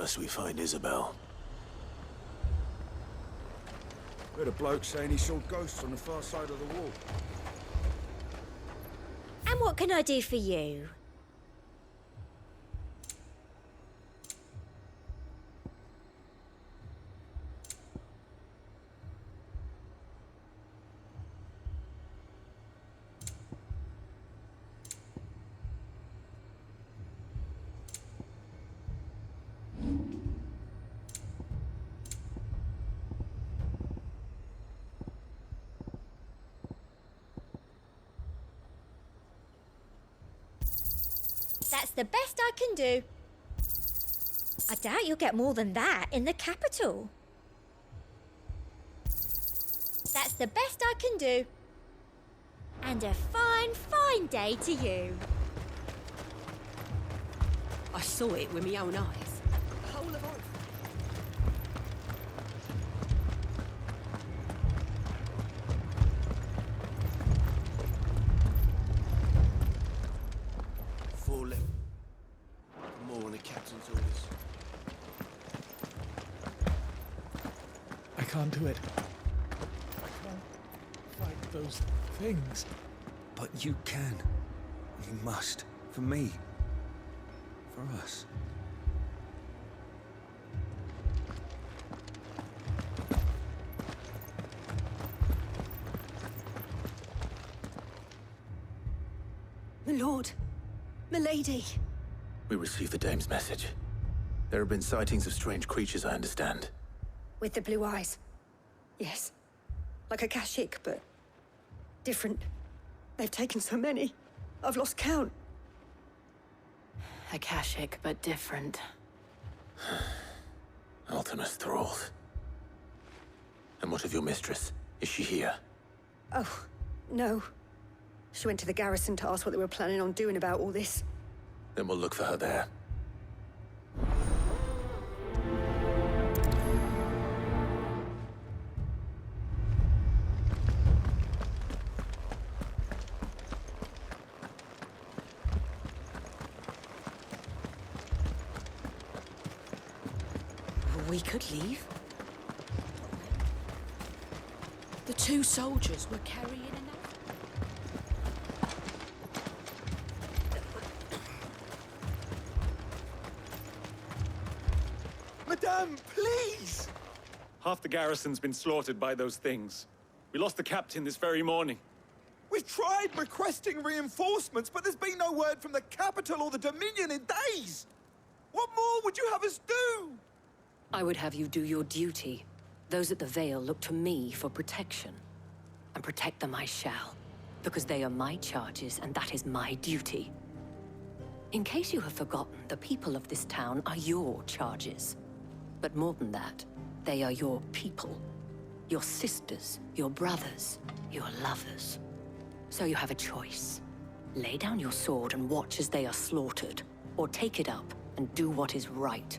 First we find Isabel. Heard a bloke saying he saw ghosts on the far side of the wall. And what can I do for you? That's the best I can do. I doubt you'll get more than that in the capital. That's the best I can do. And a fine, fine day to you. I saw it with my own eyes. The whole of Oxford. Four left. More on the captain's orders. I can't do it. I can't fight those things. But you can. You must. For me. For us. My lord. Milady. We received the dame's message. There have been sightings of strange creatures, I understand. With the blue eyes. Yes. Like Akashic, but different. They've taken so many. I've lost count. Akashic, but different. Ultimus thralls. And what of your mistress? Is she here? Oh, no. She went to the garrison to ask what they were planning on doing about all this. Then we'll look for her there. We could leave. The two soldiers were carrying enough. Madame, please! Half the garrison's been slaughtered by those things. We lost the captain this very morning. We've tried requesting reinforcements, but there's been no word from the capital or the Dominion in days! What more would you have us do? I would have you do your duty. Those at the Vale look to me for protection. And protect them I shall, because they are my charges and that is my duty. In case you have forgotten, the people of this town are your charges. But more than that, they are your people. Your sisters, your brothers, your lovers. So you have a choice. Lay down your sword and watch as they are slaughtered, or take it up and do what is right.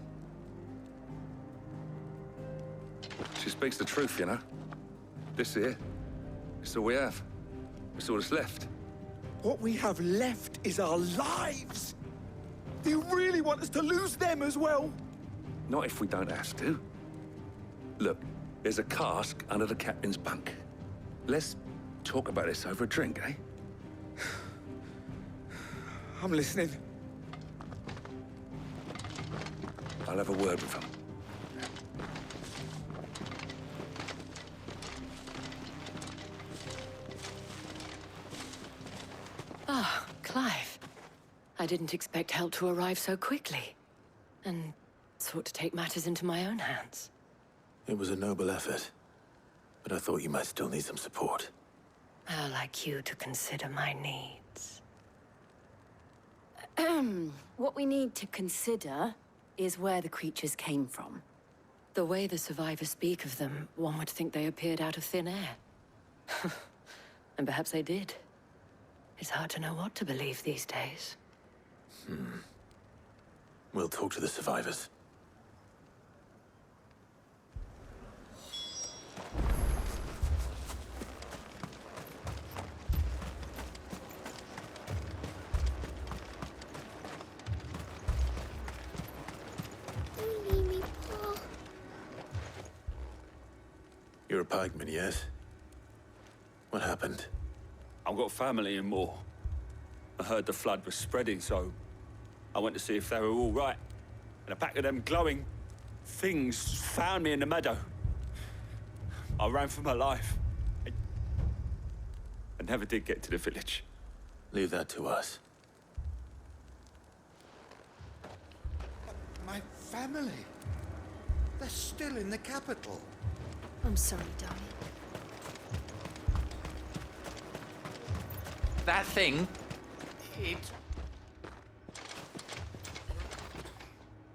She speaks the truth, you know. This here, it's all we have. It's all that's left. What we have left is our lives! Do you really want us to lose them as well? Not if we don't have to. Look, there's a cask under the captain's bunk. Let's talk about this over a drink, eh? I'm listening. I'll have a word with him. Ah, Clive. I didn't expect help to arrive so quickly. And sought to take matters into my own hands. It was a noble effort. But I thought you might still need some support. How like you to consider my needs. What we need to consider is where the creatures came from. The way the survivors speak of them, one would think they appeared out of thin air. And perhaps they did. It's hard to know what to believe these days. We'll talk to the survivors. You're a pikeman, yes? What happened? I've got family in Moor. I heard the flood was spreading, so I went to see if they were all right. And a pack of them glowing things found me in the meadow. I ran for my life. I never did get to the village. Leave that to us. My family. They're still in the capital. I'm sorry, darling. That thing... it...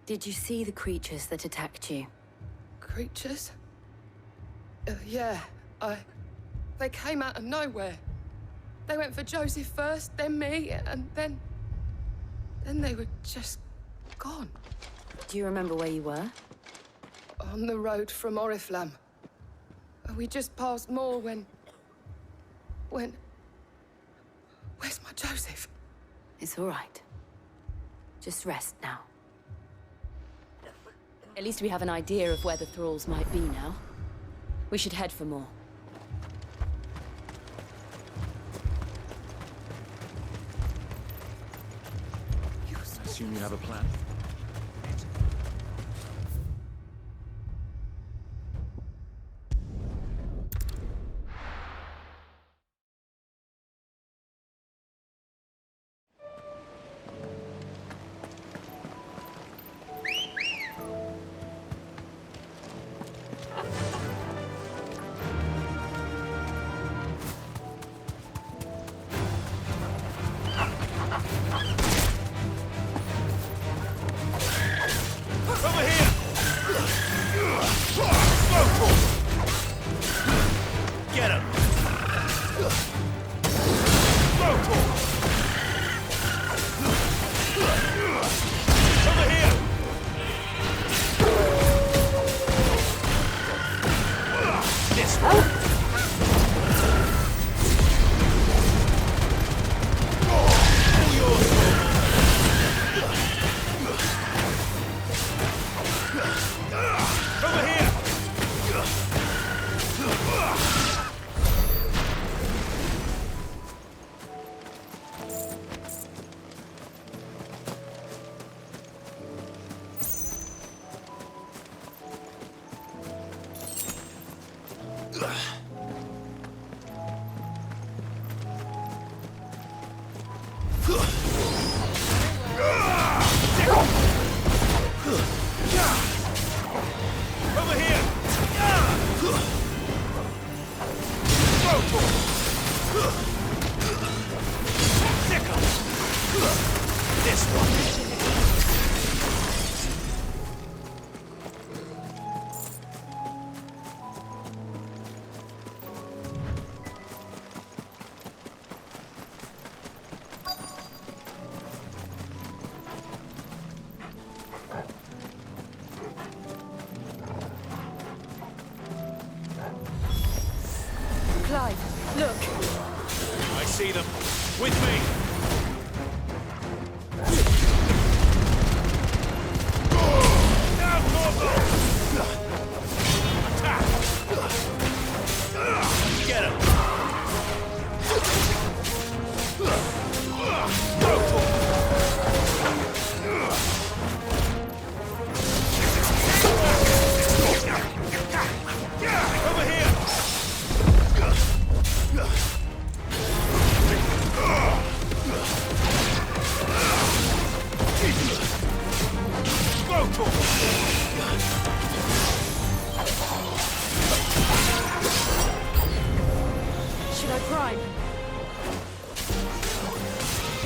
Did you see the creatures that attacked you? Creatures? Yeah, they came out of nowhere. They went for Joseph first, then me, and then they were just gone. Do you remember where you were? On the road from Oriflamme. We just passed Moor when... Where's my Joseph? It's all right. Just rest now. At least we have an idea of where the thralls might be now. We should head for more. I assume you have a plan? Clive, look. I see them. With me! Get him! Over here! Should I prime?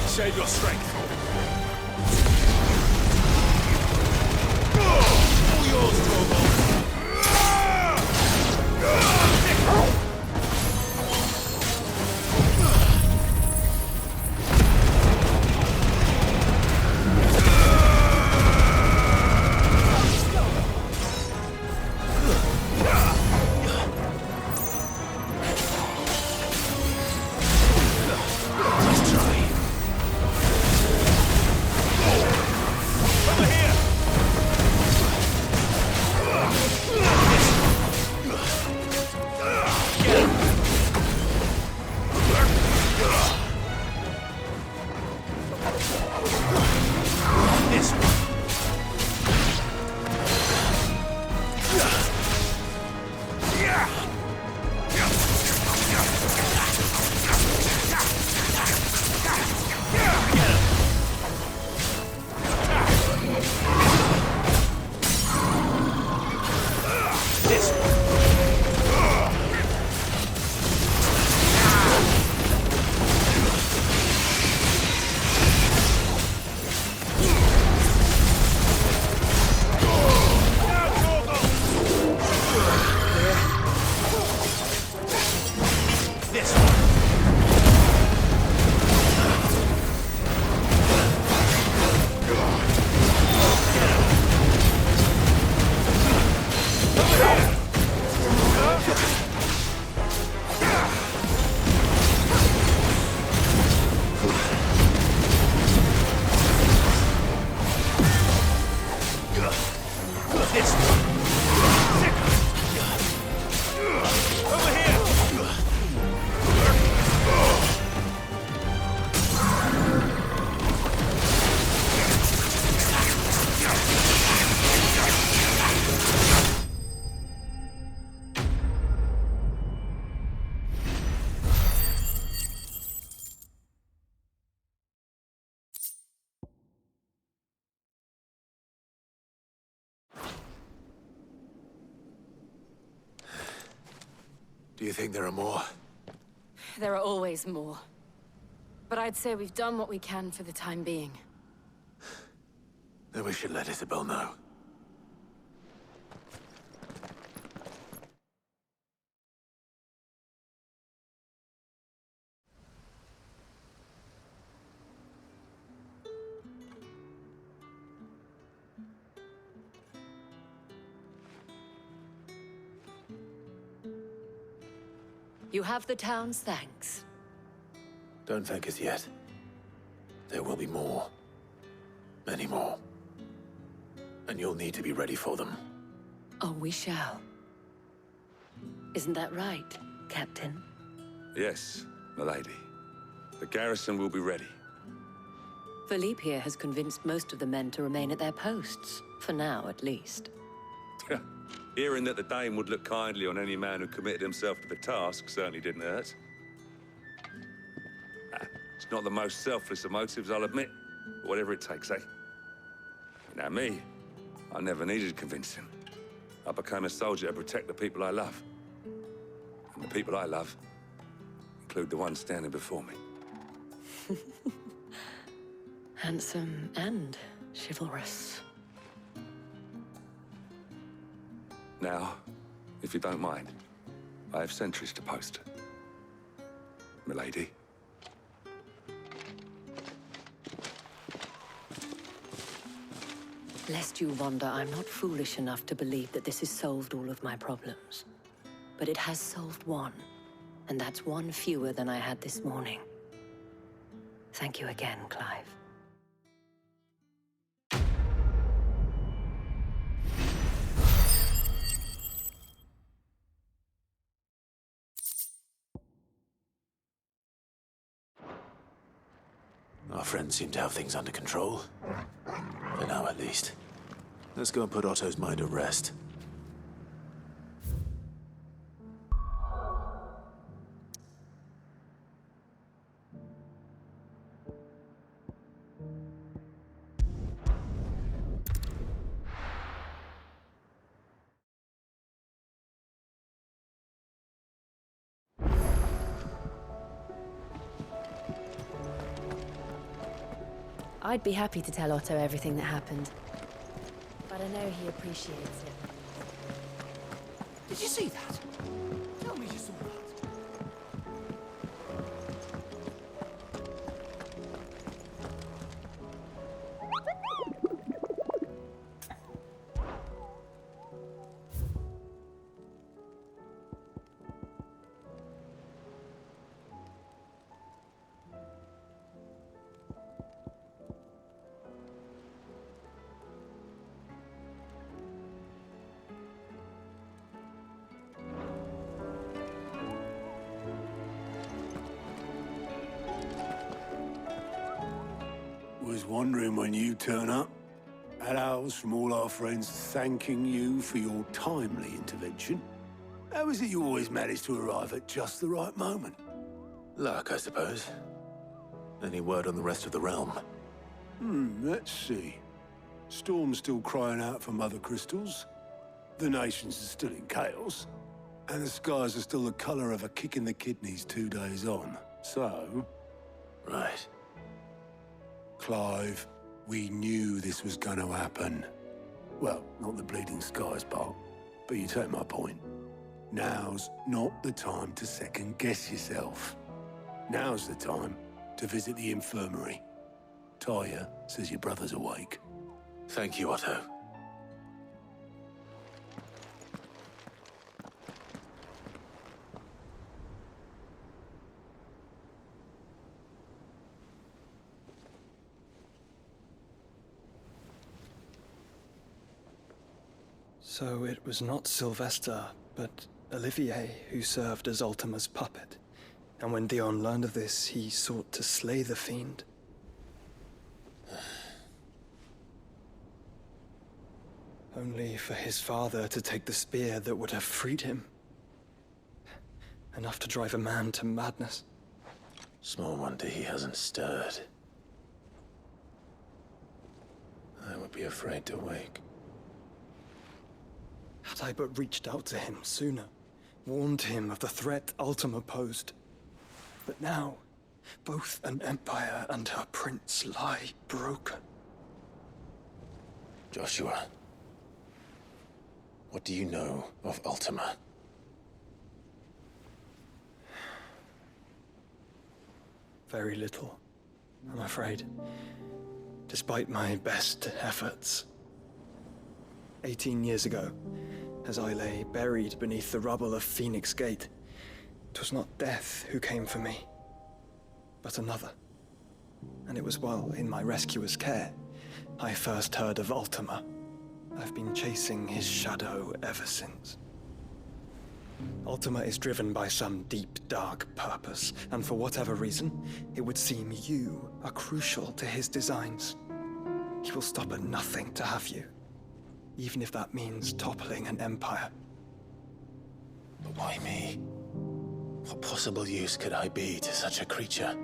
Save your strength. All yours, Torvald. this! Over here! Do you think there are more? There are always more. But I'd say we've done what we can for the time being. Then we should let Isabel know. You have the town's thanks. Don't thank us yet. There will be more. Many more. And you'll need to be ready for them. Oh, we shall. Isn't that right, Captain? Yes, milady. The garrison will be ready. Philippe here has convinced most of the men to remain at their posts. For now, at least. Hearing that the Dame would look kindly on any man who committed himself to the task certainly didn't hurt. It's not the most selfless of motives, I'll admit. But whatever it takes, eh? Now me, I never needed convincing. I became a soldier to protect the people I love. And the people I love include the one standing before me. Handsome and chivalrous. Now, if you don't mind, I have sentries to post. Milady. Lest you wonder, I'm not foolish enough to believe that this has solved all of my problems. But it has solved one, and that's one fewer than I had this morning. Thank you again, Clive. Our friends seem to have things under control. For now, at least. Let's go and put Otto's mind at rest. I'd be happy to tell Otto everything that happened. But I know he appreciates it. Did you see that? Tell me you saw that. Was wondering when you turn up. Had owls from all our friends thanking you for your timely intervention. How is it you always manage to arrive at just the right moment? Luck, I suppose. Any word on the rest of the realm? Let's see. Storm's still crying out for Mother Crystals. The nations are still in chaos. And the skies are still the color of a kick in the kidneys 2 days on. So... Right. Clive, we knew this was going to happen. Well, not the bleeding skies part, but you take my point. Now's not the time to second-guess yourself. Now's the time to visit the infirmary. Talia says your brother's awake. Thank you, Otto. So it was not Sylvester, but Olivier who served as Ultima's puppet. And when Dion learned of this, he sought to slay the fiend. Only for his father to take the spear that would have freed him. Enough to drive a man to madness. Small wonder he hasn't stirred. I would be afraid to wake. Had I but reached out to him sooner, warned him of the threat Ultima posed. But now, both an empire and her prince lie broken. Joshua, what do you know of Ultima? Very little, I'm afraid. Despite my best efforts. 18 years ago, as I lay buried beneath the rubble of Phoenix Gate, 'twas not death who came for me, but another. And it was while in my rescuer's care, I first heard of Ultima. I've been chasing his shadow ever since. Ultima is driven by some deep, dark purpose, and for whatever reason, it would seem you are crucial to his designs. He will stop at nothing to have you, even if that means toppling an empire. But why me? What possible use could I be to such a creature?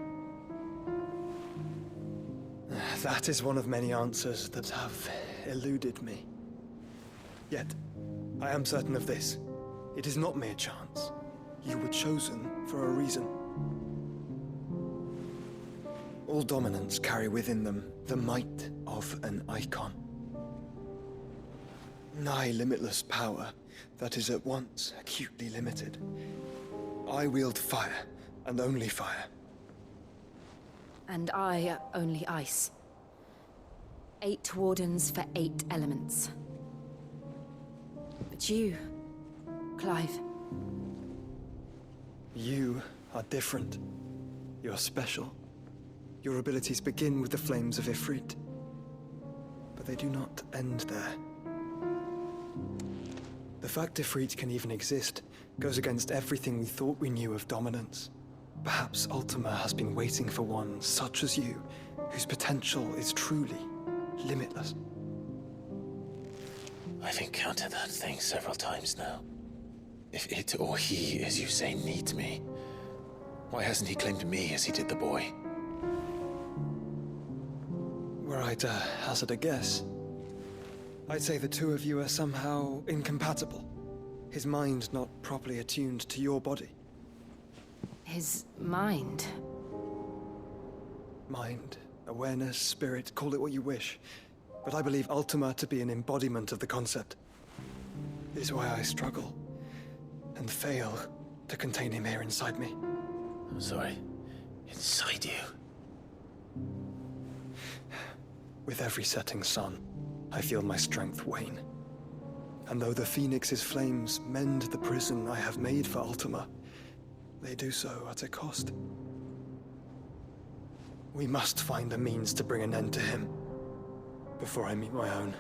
That is one of many answers that have eluded me. Yet, I am certain of this. It is not mere chance. You were chosen for a reason. All dominants carry within them the might of an icon. Nigh limitless power that is at once acutely limited. I wield fire, and only fire. And I only ice. 8 wardens for 8 elements. But you, Clive. You are different. You're special. Your abilities begin with the flames of Ifrit. But they do not end there. The fact Ifrit can even exist goes against everything we thought we knew of dominance. Perhaps Ultima has been waiting for one such as you, whose potential is truly limitless. I've encountered that thing several times now. If it or he, as you say, needs me, why hasn't he claimed me as he did the boy? Were I to hazard a guess, I'd say the two of you are somehow incompatible. His mind not properly attuned to your body. His mind? Mind, awareness, spirit, call it what you wish. But I believe Ultima to be an embodiment of the concept. It is why I struggle and fail to contain him here inside me. I'm sorry. Inside you? With every setting sun, I feel my strength wane. And though the Phoenix's flames mend the prison I have made for Ultima, they do so at a cost. We must find a means to bring an end to him before I meet my own.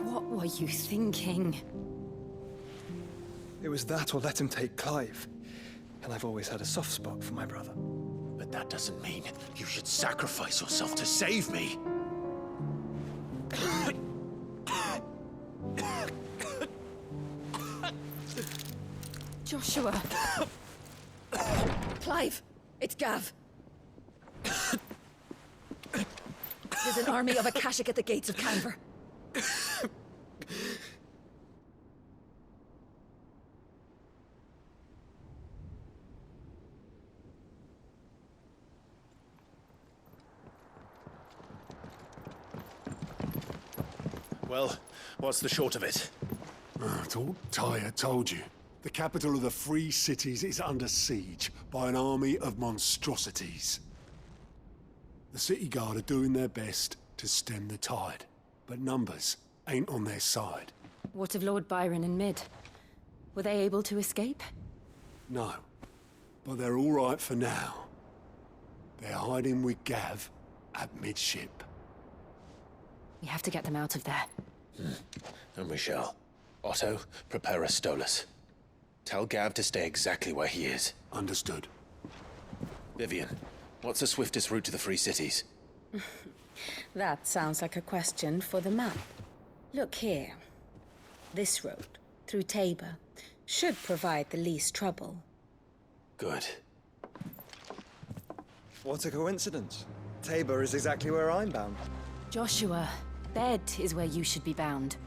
What were you thinking? It was that or let him take Clive. And I've always had a soft spot for my brother. But that doesn't mean you should sacrifice yourself to save me. Joshua! Clive! It's Gav. There's an army of Akashic at the gates of Canver. Well, what's the short of it? I thought Tyre told you. The capital of the Free Cities is under siege by an army of monstrosities. The city guard are doing their best to stem the tide, but numbers ain't on their side. What of Lord Byron and Mid? Were they able to escape? No, but they're all right for now. They're hiding with Gav at midship. We have to get them out of there. And we shall. Otto, prepare a Stolas. Tell Gav to stay exactly where he is. Understood. Vivian, what's the swiftest route to the Free Cities? That sounds like a question for the map. Look here. This road, through Tabor, should provide the least trouble. Good. What a coincidence. Tabor is exactly where I'm bound. Joshua, bed is where you should be bound.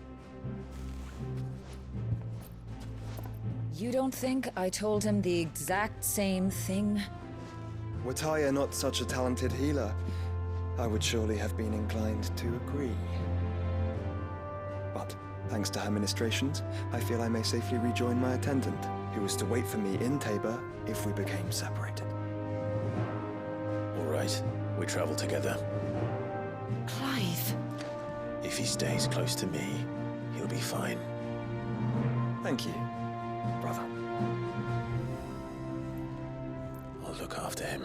You don't think I told him the exact same thing? Were Tyre not such a talented healer, I would surely have been inclined to agree. But, thanks to her ministrations, I feel I may safely rejoin my attendant, who was to wait for me in Tabor if we became separated. All right, we travel together. Clive. If he stays close to me, he'll be fine. Thank you, brother. I'll look after him.